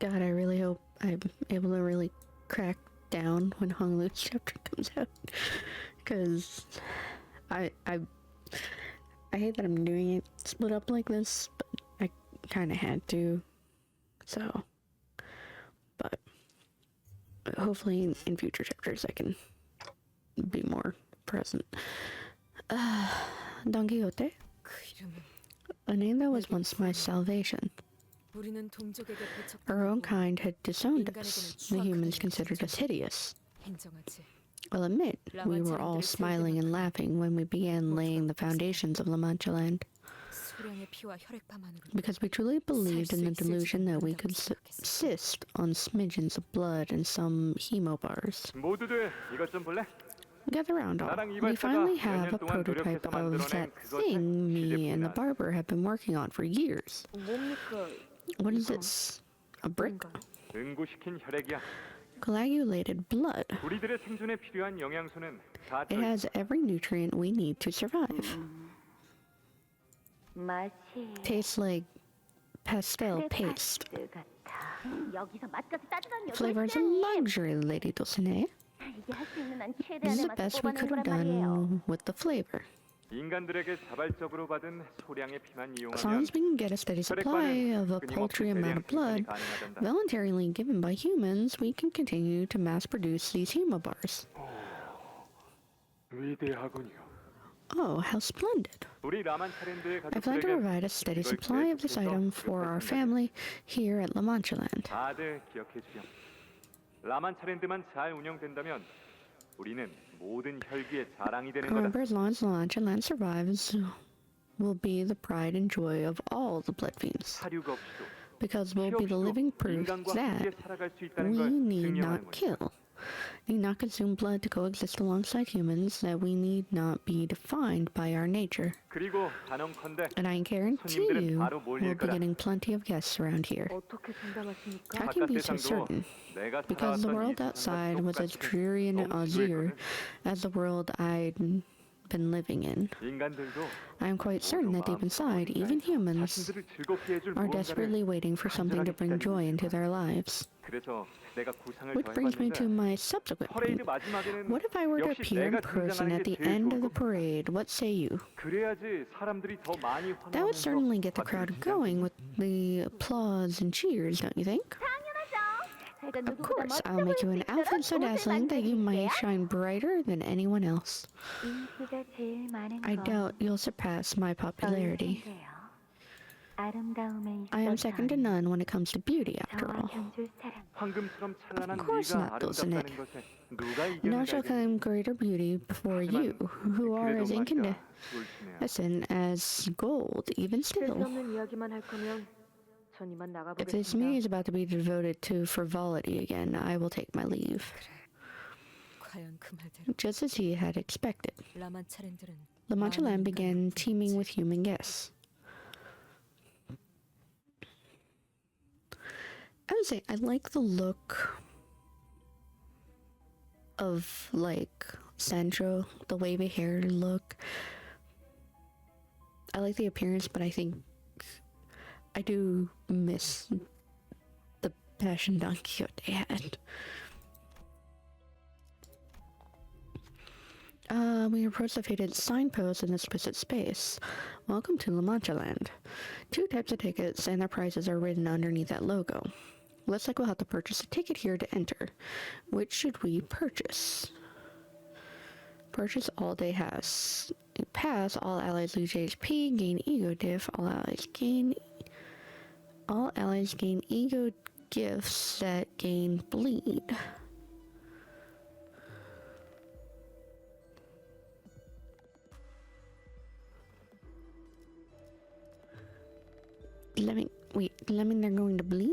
God, I really hope I'm able to really crack down when Honglu's chapter comes out. Because I hate that I'm doing it split up like this, but I kind of had to. So, but hopefully in future chapters I can be more present. Don Quixote, a name that was once my salvation. Our own kind had disowned us. The humans considered us hideous. I'll admit, we were all smiling and laughing when we began laying the foundations of La Mancha Land, because we truly believed in the delusion that we could subsist on smidgens of blood and some hemobars. Gather round all. We finally have a prototype of that thing me and the barber have been working on for years. What is this? A brick? Coagulated blood. It has every nutrient we need to survive. Tastes like pastel paste. Flavor is a luxury, Lady Dulcinea. This is the best we could have done with the flavor. As long as we can get a steady supply of a paltry amount of blood voluntarily given by humans, we can continue to mass produce these hemobars. Oh, how splendid. I plan to provide a steady supply of this item for our family here at La Mancha Land. Remember, as long as La Mancha Land survives, will be the pride and joy of all the blood fiends, because we'll be the living proof that we need not kill, need not consume blood to coexist alongside humans, that we need not be defined by our nature. And I guarantee you, we'll be getting plenty of guests around here. I can be so certain, because the world outside was as dreary and austere as the world I'd been living in. I am quite certain that deep inside, even humans are desperately waiting for something to bring joy into their lives. Which brings me to my subsequent point. What if I were to appear in person at the end of the parade? What say you? That would certainly get the crowd going with the applause and cheers, don't you think? Of course, I'll make you an outfit so dazzling that you might shine brighter than anyone else. I doubt you'll surpass my popularity. I am second to none when it comes to beauty, after all. Of course not, Dulcinea. No shall claim greater beauty before you, who are as incandescent as gold, even still. If this meeting is about to be devoted to frivolity again, I will take my leave. Just as he had expected, La Mancha Land began teeming with human guests. I would say I like the look of, like, Sancho, the wavy hair look. I like the appearance, but I think I do miss the passion Don Quixote had. We approach the faded signpost in this visit space. Welcome to La Mancha Land. 2 types of tickets, and their prices are written underneath that logo. Looks like we'll have to purchase a ticket here to enter. Which should we purchase? Purchase all day has. Pass, all allies lose HP, gain ego diff, all allies gain ego gifts that gain bleed. Does that mean they're going to bleed?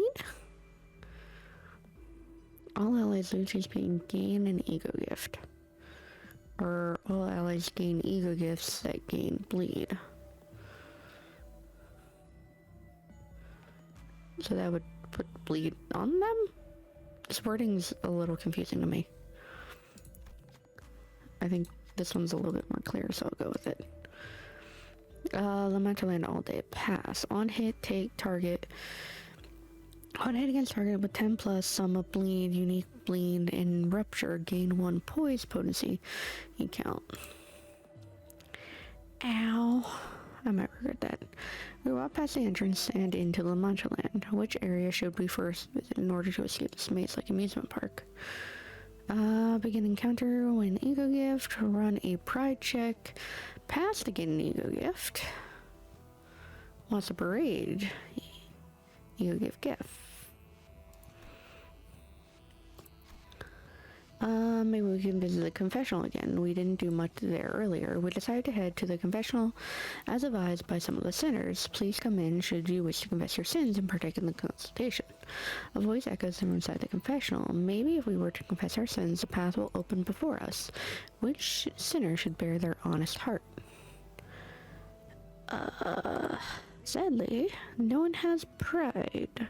All allies lose HP and gain an ego gift. Or all allies gain ego gifts that gain bleed. So that would put bleed on them? This wording's a little confusing to me. I think this one's a little bit more clear, so I'll go with it. La Mancha Land all day pass. On hit, take target When hit against target with 10 plus, sum of bleed, unique bleed, and rupture, gain 1 poise potency. You count. Ow. I might regret that. We walk past the entrance and into La Mancha Land. Which area should we first visit in order to escape this maze-like amusement park? Begin encounter, win ego gift, run a pride check, pass to get an ego gift. Wants a parade. Ego gift. Maybe we can visit the confessional again. We didn't do much there earlier. We decided to head to the confessional as advised by some of the sinners. Please come in should you wish to confess your sins and partake in the consultation. A voice echoes from inside the confessional. Maybe if we were to confess our sins, the path will open before us. Which sinner should bear their honest heart? Sadly, no one has pride.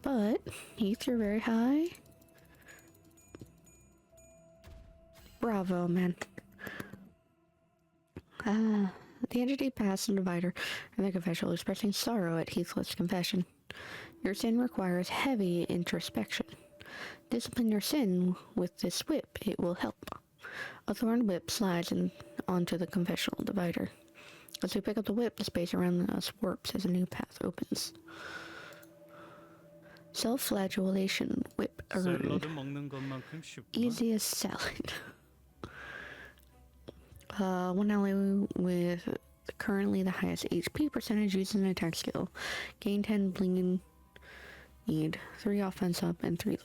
But, Heath, you're very high. Bravo, man. The entity passed the divider in the confessional, expressing sorrow at Heathcliff's confession. Your sin requires heavy introspection. Discipline your sin with this whip. It will help. A thorn whip slides onto the confessional divider. As we pick up the whip, the space around us warps as a new path opens. Self-flagellation whip earned. Easiest salad. One ally with currently the highest HP percentage uses an attack skill. Gain 10 bleed, need 3 offense up, and 3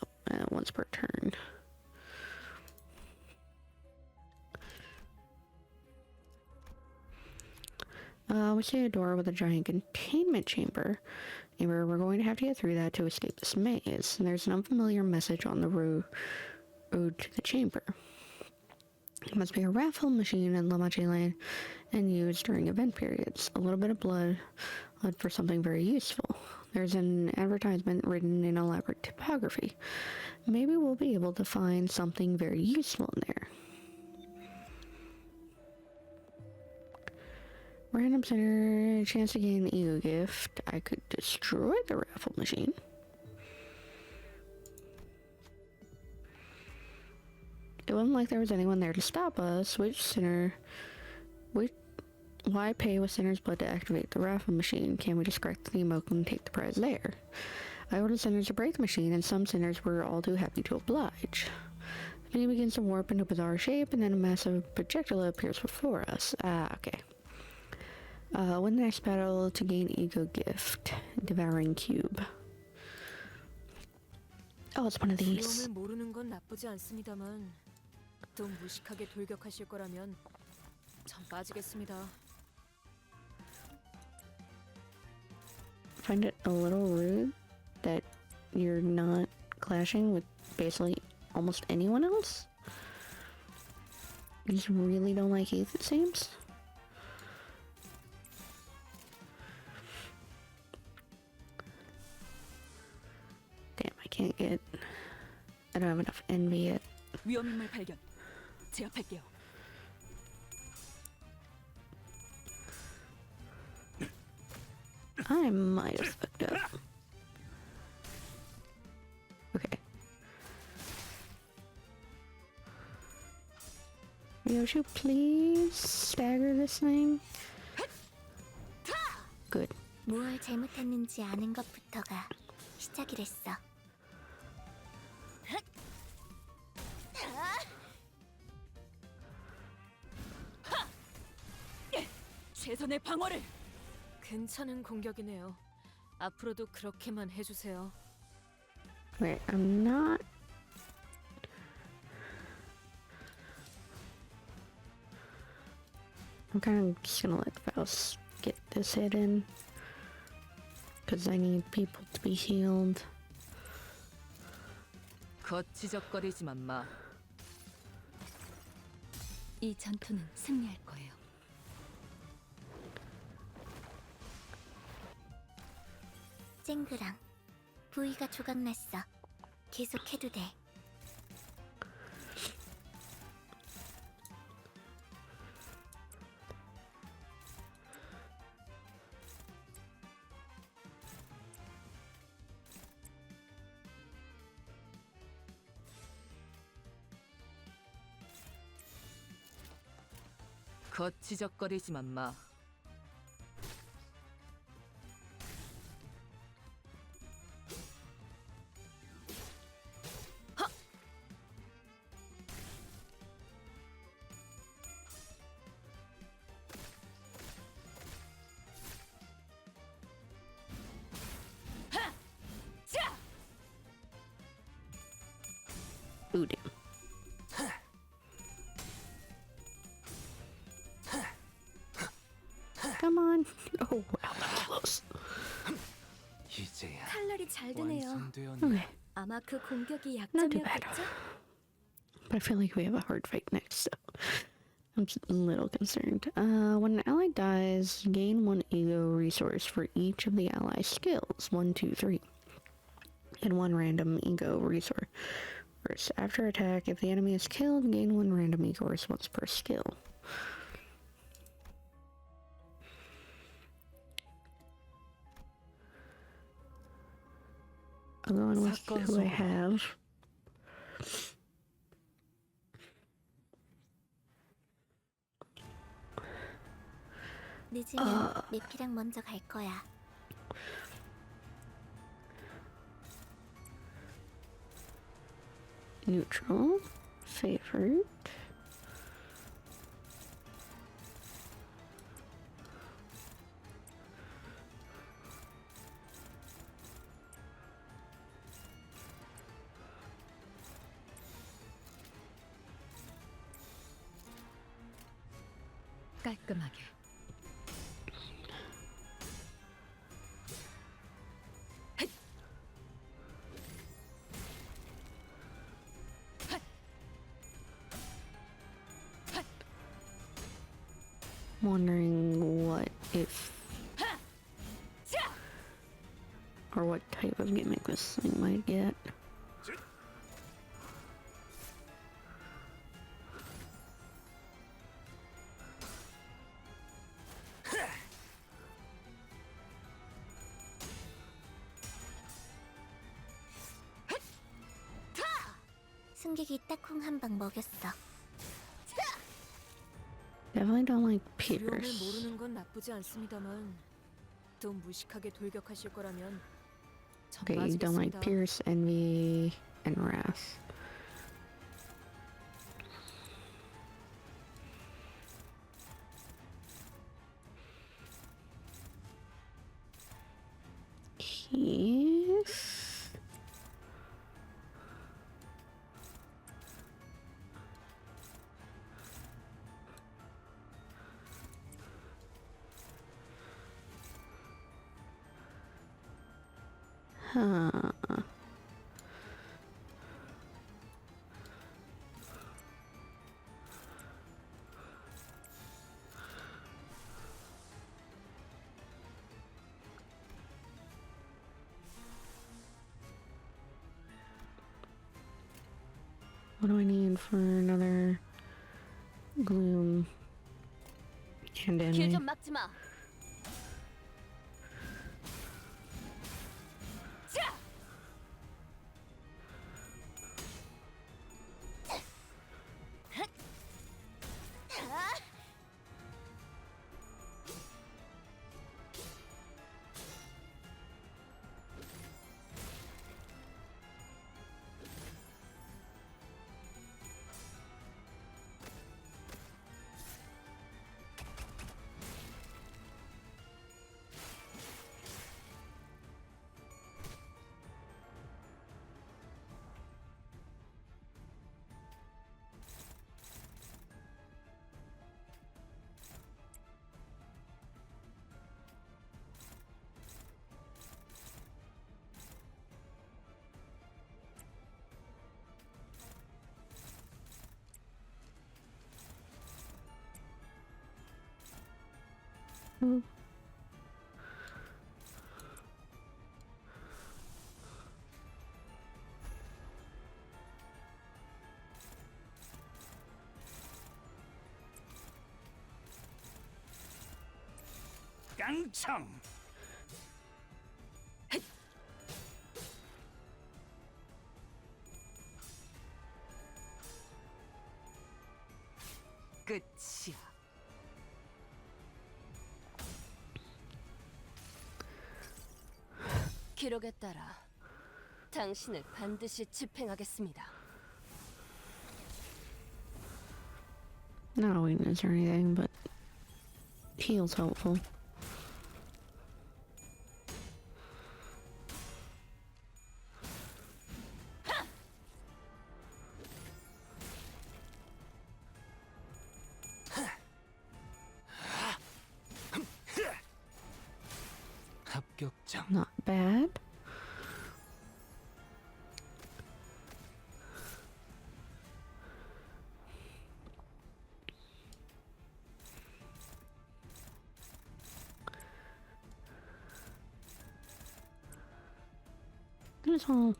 once per turn. We see a door with a giant containment chamber. We're going to have to get through that to escape this maze. And there's an unfamiliar message on the road to the chamber. It must be a raffle machine in La Mancha Land and used during event periods. A little bit of blood for something very useful. There's an advertisement written in elaborate typography. Maybe we'll be able to find something very useful in there. Random center, chance to gain an ego gift. I could destroy the raffle machine. It wasn't like there was anyone there to stop us. Why pay with sinner's blood to activate the raffle machine? Can we just correct the emote and take the prize there? I ordered sinners to break the machine, and some sinners were all too happy to oblige. The machine begins to warp into a bizarre shape, and then a massive projectile appears before us. Okay. Win the next battle to gain ego gift. Devouring cube. Oh, it's one of these. 또 무식하게 돌격하실 거라면 전 빠지겠습니다. Find it a little rude that you're not clashing with basically almost anyone else. You just really don't like Heath, it seems. Damn, I don't have enough envy yet. 위험인물 발견. 제압할게요. I might have fucked up. Okay. Yoshu, please stagger this thing. Good. 뭘 잘못했는지 아는 것부터가 시작이랬어. 최선의 방어를! 괜찮은 공격이네요. 앞으로도 그렇게만 해주세요. Wait, I'm not... I'm kind of just gonna let Faust get this hit in. Because I need people to be healed. 거치적거리지만 마. 이 전투는 승리할 거예요. 쨍그랑 부위가 조각났어. 계속해도 돼. 거치적거리지만 마. Ooh, damn. Come on. Oh, wow, that was close. 이제야 칼날이 잘 드네요. 완성되었네. Okay, 아마 그 공격이 not too bad. 약점이었겠죠? But I feel like we have a hard fight next, so I'm just a little concerned. When an ally dies, gain 1 ego resource for each of the ally skills. 1, 2, 3. And 1 random ego resource. First, after attack, if the enemy is killed, gain 1 random ego response per skill. I'll go in with who I have. 늦으면 내피랑 먼저 갈 거야. Neutral. Favored. 깔끔하게. Wondering what if or what type of gimmick this thing might get. 승객이 딱콩 한 방 먹였어. Definitely don't like 두려움을 Pierce. 모르는 건 나쁘지 않습니다만 또 무식하게 돌격하실 거라면 전 Okay, you don't like 빠지겠습니다. Pierce, Envy, and Wrath. Keith. Huh. What do I need for another gloom and 길 envy? 좀 막지 마. Ooh. 깡총. 끝이야. 기록에 따라 당신을 반드시 집행하겠습니다. Not a weakness or anything, but heal's helpful. 합격장. Not bad. 그래서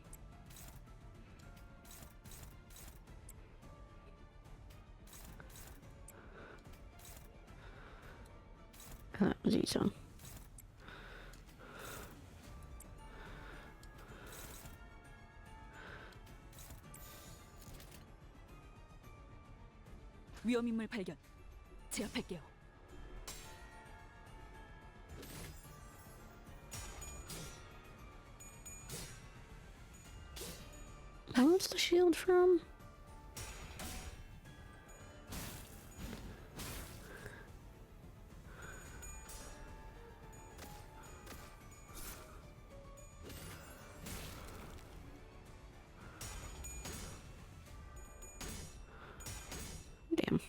that was easy. 위험인물 발견. 제압할게요. What's the shield from? Damn.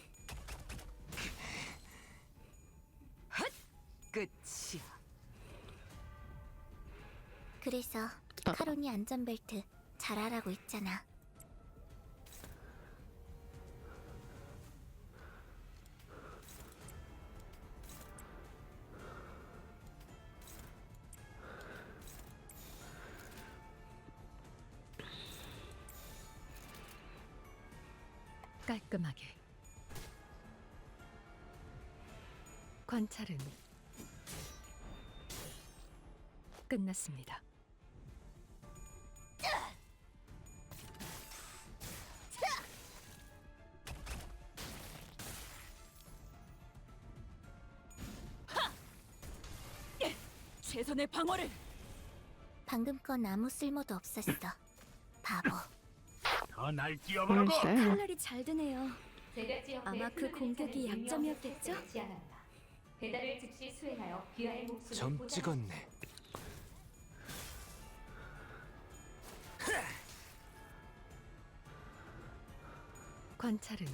끝이야. 그래서 카론이 안전벨트 잘하라고 했잖아. 깔끔하게. 관찰은 끝났습니다. 최선의 방어를. 방금 건 아무 쓸모도 없었어. 바보. 더 날뛰어보라고. Where's that? 칼날이 잘 드네요. 아마 그 공격이 약점이었겠죠? 점 찍었네. 관찰은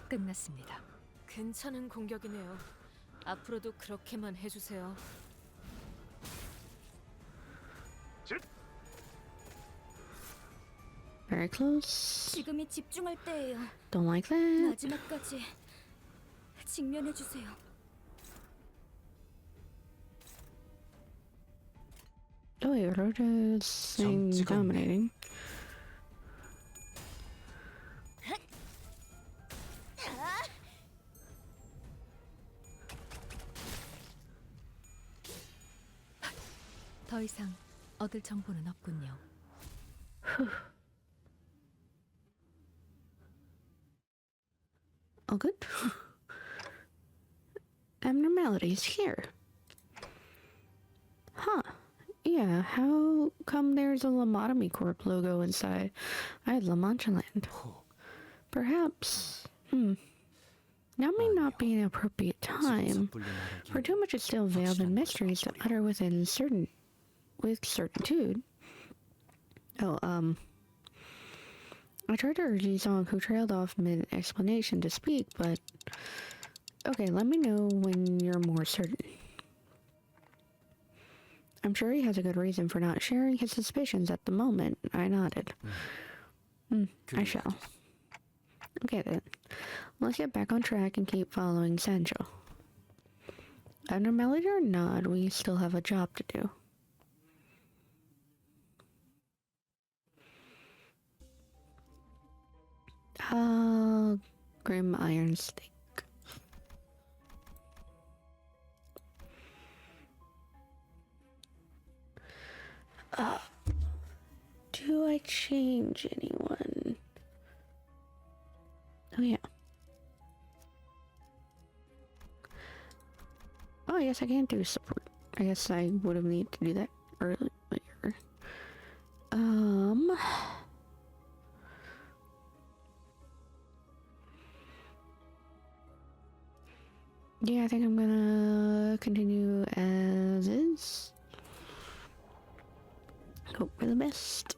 끝났습니다. 괜찮은 공격이네요. 앞으로도 그렇게만 해주세요. Very close. 지금이 집중할 때예요. Don't like that. 마지막까지 직면해 주세요. Oh wait, Rota's saying 점 찍었네. dominating. 더 이상 얻을 정보는 없군요. Oh, good. Abnormalities here. Huh. Yeah, how come there's a Lobotomy Corp logo inside? I had La Mancha Land. Perhaps. Now may not be an appropriate time, for too much is still veiled in mysteries to utter with certitude. Oh, I tried to urge Yizong, who trailed off mid-explanation, to speak, but... Okay, let me know when you're more certain. I'm sure he has a good reason for not sharing his suspicions at the moment. I nodded. I shall. Okay then. Let's get back on track and keep following Sancho. Abnormality or not, we still have a job to do. Grim Iron Steak. Do I change anyone? Oh yeah. Oh yes, I can do support. I guess I would have needed to do that earlier. Yeah, I think I'm gonna continue as is. Hope for the best.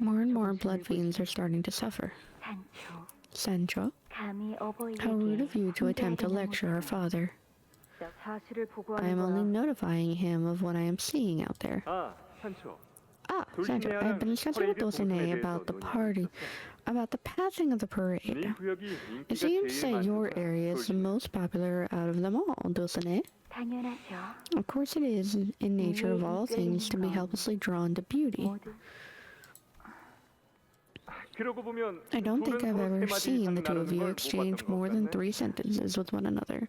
More and more blood fiends are starting to suffer. Sancho, how rude of you to attempt to lecture our father. I am only notifying him of what I am seeing out there. Sancho, I have been discussing with Dulcinea about the party, about the passing of the parade. It seems that your area is the most popular out of them all, Dulcinea. Of course it is in nature of all things to be helplessly drawn to beauty. I don't think I've ever seen the two of you exchange more than 3 sentences with one another.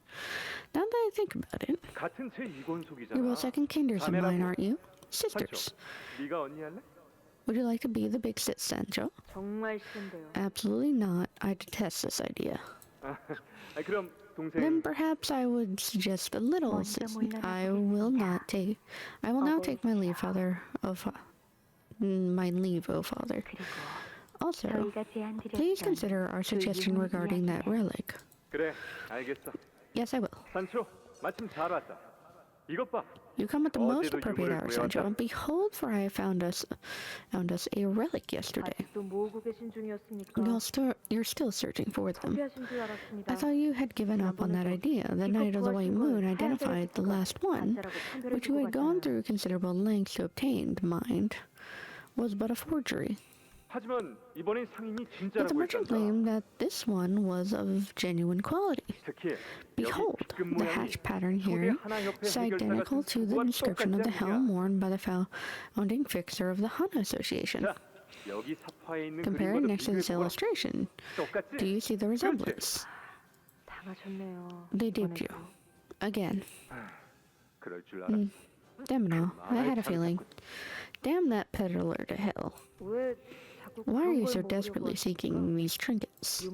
Now that I think about it, you're both second kinders of mine, aren't you? Sisters. Would you like to be the big sis, Sancho? Absolutely not. I detest this idea. Then perhaps I would suggest a little assistance. I will now take my leave, O father. Also, please consider our suggestion regarding that relic. Yes, I will. You come at the most appropriate hour, Sancho. Behold, for I have found us a relic yesterday. You're still searching for them. I thought you had given up on that idea. The Knight of the White Moon identified the last one, which you had gone through considerable lengths to obtain, mind, was but a forgery. But the merchant claimed that this one was of genuine quality. Behold, the hatch pattern here is identical to the description of the helm worn by the founding fixer of the Hanna Association. Compare it next to this illustration. Do you see the resemblance? They duped you. Again. Damn it all. I had a feeling. Damn that peddler to hell. Why are you so desperately seeking these trinkets?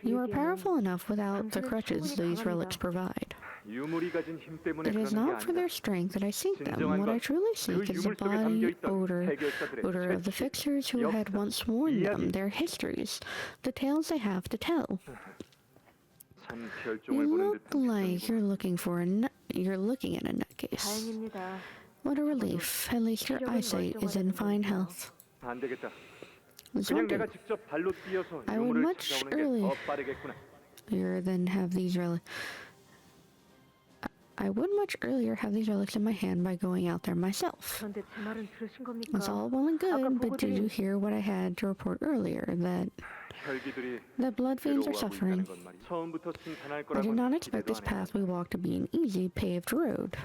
You are powerful enough without the crutches these relics provide. It is not for their strength that I seek them. What I truly seek is the body odor of the fixers who had once worn them, their histories, the tales they have to tell. You look like you're looking at a nutcase. What a relief. At least your eyesight is in fine health. This won't do. I would much earlier than have these relics. I would much earlier have these relics in my hand by going out there myself. That's all well and good, but did you hear what I had to report earlier, that blood fiends are suffering? I did not expect this path we walk to be an easy, paved road.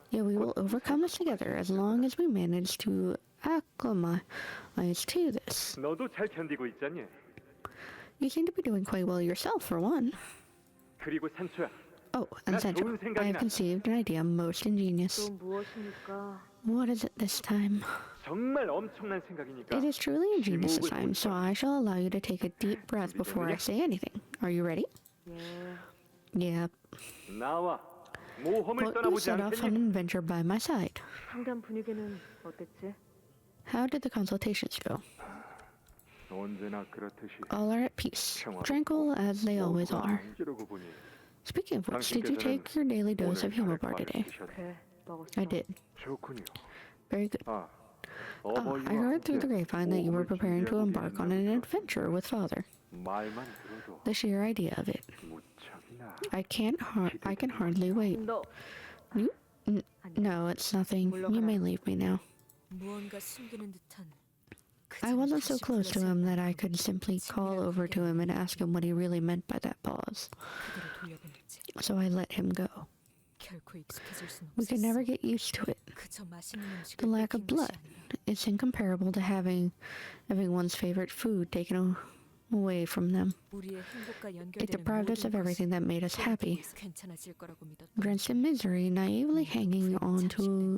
Yet we will overcome this together as long as we manage to acclimatize to this. You seem to be doing quite well yourself, for one. Oh, and Sancho, I have conceived an idea most ingenious. What is it this time? It is truly ingenious this time, so I shall allow you to take a deep breath before I say anything. Are you ready? Yeah. What we set off on an adventure by my side. How did the consultations go? All are at peace, tranquil as they always are. Speaking of which, did you take your daily dose of Humobar today? I did. Very good. I heard through the grapevine that you were preparing to embark on an adventure with Father. The sheer idea of it. I can hardly wait. No, it's nothing. You may leave me now. I wasn't so close to him that I could simply call over to him and ask him what he really meant by that pause. So I let him go. We could never get used to it. The lack of blood is incomparable to having one's favorite food taken away from them. 우리의 행복과 It 연결되는 deprived us 모든 of everything that made us happy. 괜찮아질 거라고 믿었던 Drenched in misery, naively hanging on to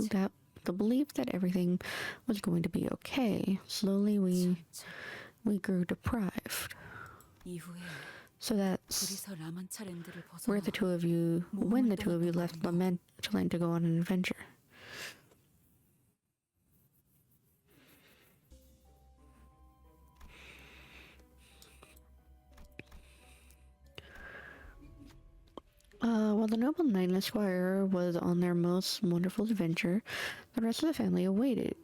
the belief that everything was going to be okay. Slowly we grew deprived. 이후에 So that's 둘이서 라만차 랜드를 where the two of you, when the two of you left Lament to go on an adventure. While the noble knight and squire was on their most wonderful adventure, the rest of the family waited,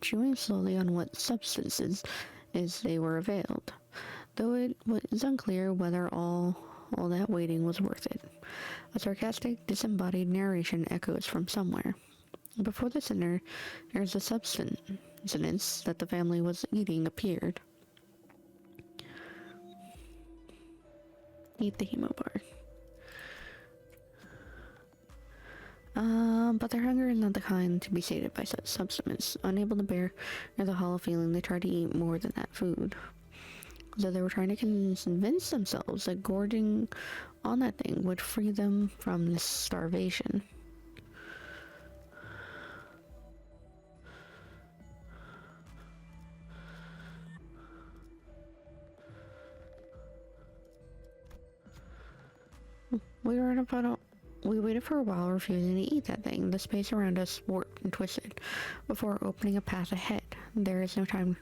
chewing slowly on what substances as they were availed, though it was unclear whether all that waiting was worth it. A sarcastic, disembodied narration echoes from somewhere. Before the sinner, there's a substance that the family was eating appeared. Eat the hemo bar. But their hunger is not the kind to be sated by such substance. Unable to bear the hollow feeling, they tried to eat more than that food. So they were trying to convince themselves that gorging on that thing would free them from this starvation. We waited for a while, refusing to eat that thing. The space around us warped and twisted before opening a path ahead. There is no time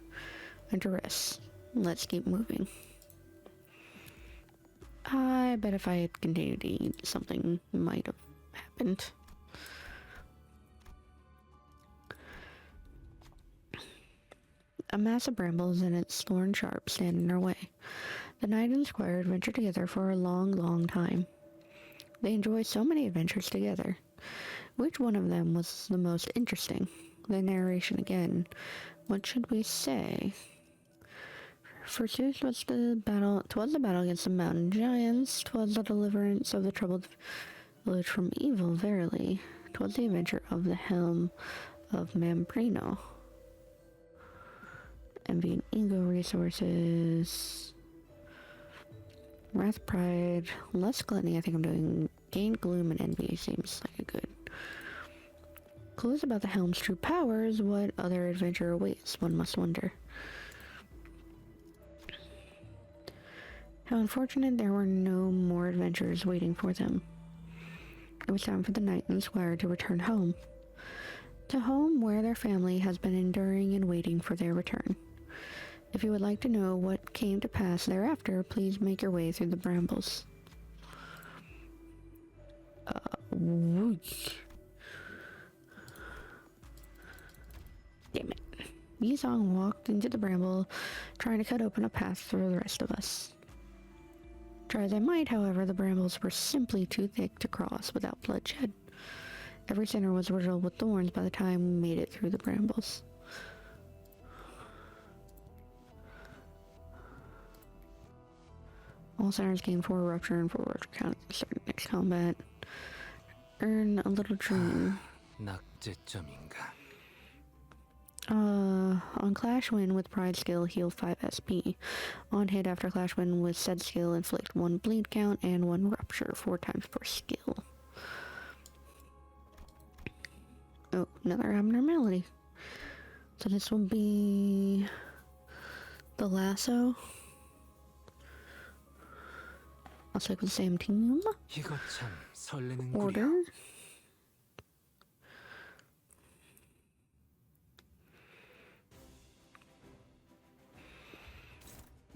to rest. Let's keep moving. I bet if I had continued to eat, something might have happened. A mass of brambles and its thorn sharp stand in our way. The knight and squire adventured together for a long, long time. They enjoyed so many adventures together. Which one of them was the most interesting? The narration again. What should we say? Forsooth was the battle against the mountain giants. 'Twas the deliverance of the troubled village from evil, verily. 'Twas the adventure of the helm of Mambrino. Envy and ego resources. Wrath, pride, less gluttony. I think I'm doing gain, gloom, and envy. Seems like a good. Clues about the helm's true powers. What other adventure awaits? One must wonder. How unfortunate there were no more adventures waiting for them. It was time for the knight and the squire to return home. To home where their family has been enduring and waiting for their return. If you would like to know what came to pass thereafter, please make your way through the brambles. Damn it. Yizong walked into the bramble, trying to cut open a path for the rest of us. Try as I might, however, the brambles were simply too thick to cross without bloodshed. Every center was riddled with thorns by the time we made it through the brambles. All centers gain 4 rupture and 4 rupture count at the start of next combat. Earn a little dream. 낙제점인가? On Clash Win with Pride skill, heal 5 SP. On hit after Clash Win with said skill, inflict 1 bleed count and 1 rupture, 4 times per skill. Oh, another abnormality. So this will be the lasso. I'll stick with the same team. 이거 참 설레는구려. Order.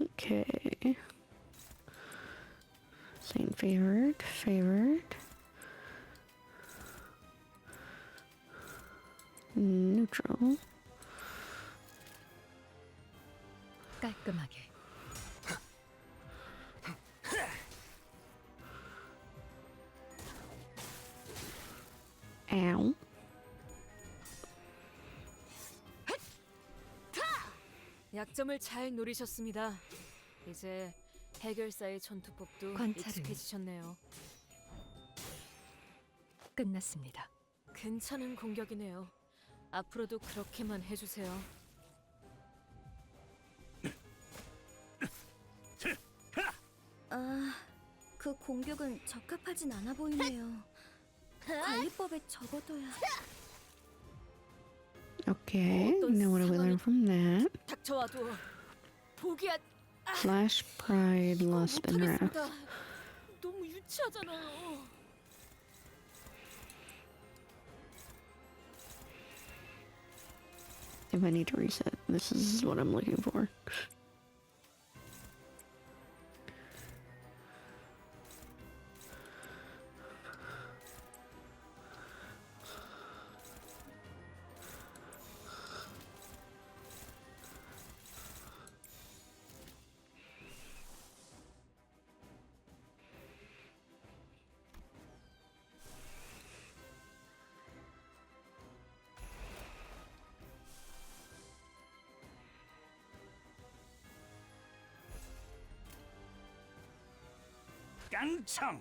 Okay. Same favored. Neutral. 깔끔하게. Ow. 약점을 잘 노리셨습니다. 이제 해결사의 전투법도 익숙해지셨네요. 끝났습니다. 괜찮은 공격이네요. 앞으로도 그렇게만 해주세요. 그 공격은 적합하진 않아 보이네요. 관리법에 적어둬야. Okay, now what do we learn from that? 닥쳐와도 포기한 Flash, pride, lust, and wrath. 못하겠습니다. 너무 유치하잖아요. If I need to reset, this is what I'm looking for. 깡총!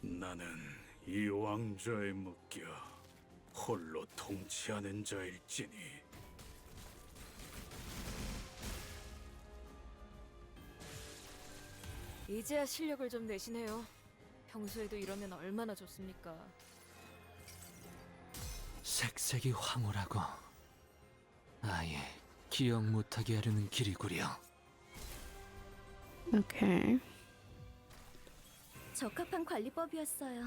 나는 이 왕좌에 묶여 홀로 통치하는 자일지니. 이제야 실력을 좀 내시네요. 평소에도 이러면 얼마나 좋습니까? 색색이 황홀하고 아예 기억 못하게 하려는 길이구려. Okay. 적합한 관리법이었어요.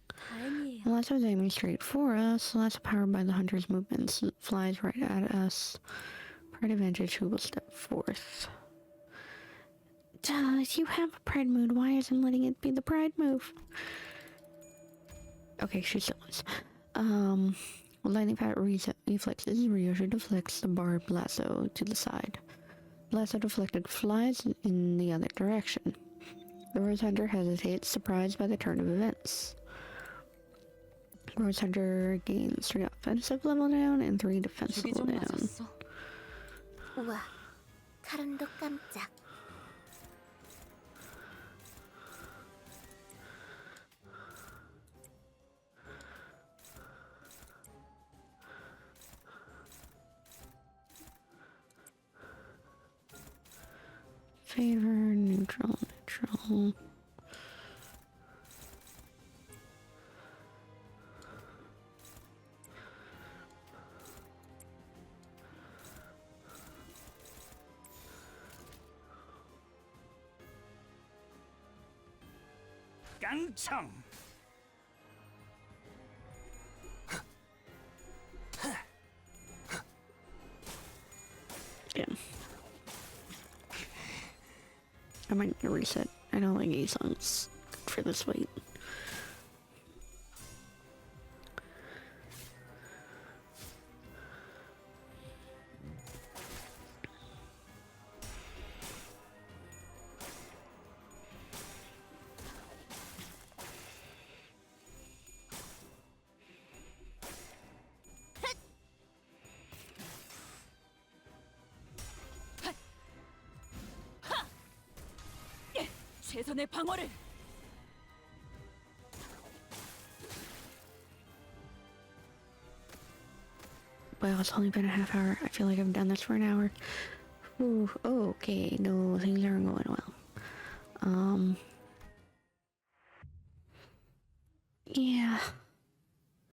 다행이에요. The lasso is aiming straight for us. The lasso powered by the hunter's movements flies right at us. Pride advantage, who will step forth? Does you have a pride mood? Why isn't letting it be the pride move? Okay, she still is. Lightning fat reflexes. Ryosha deflects the barbed lasso to the side. The lasso deflected flies in the other direction. The Rose Hunter hesitates, surprised by the turn of events. Rose Hunter gains 3 offensive level down and 3 defense level down. 우와, 카론도 깜짝. Favor, neutral. 깡총! Yeah. I might need to reset. I don't think E-Song's good for this weight. 최선의 방어를. Well, it's only been a half hour. I feel like I've done this for an hour. Ooh, okay, no, things aren't going well.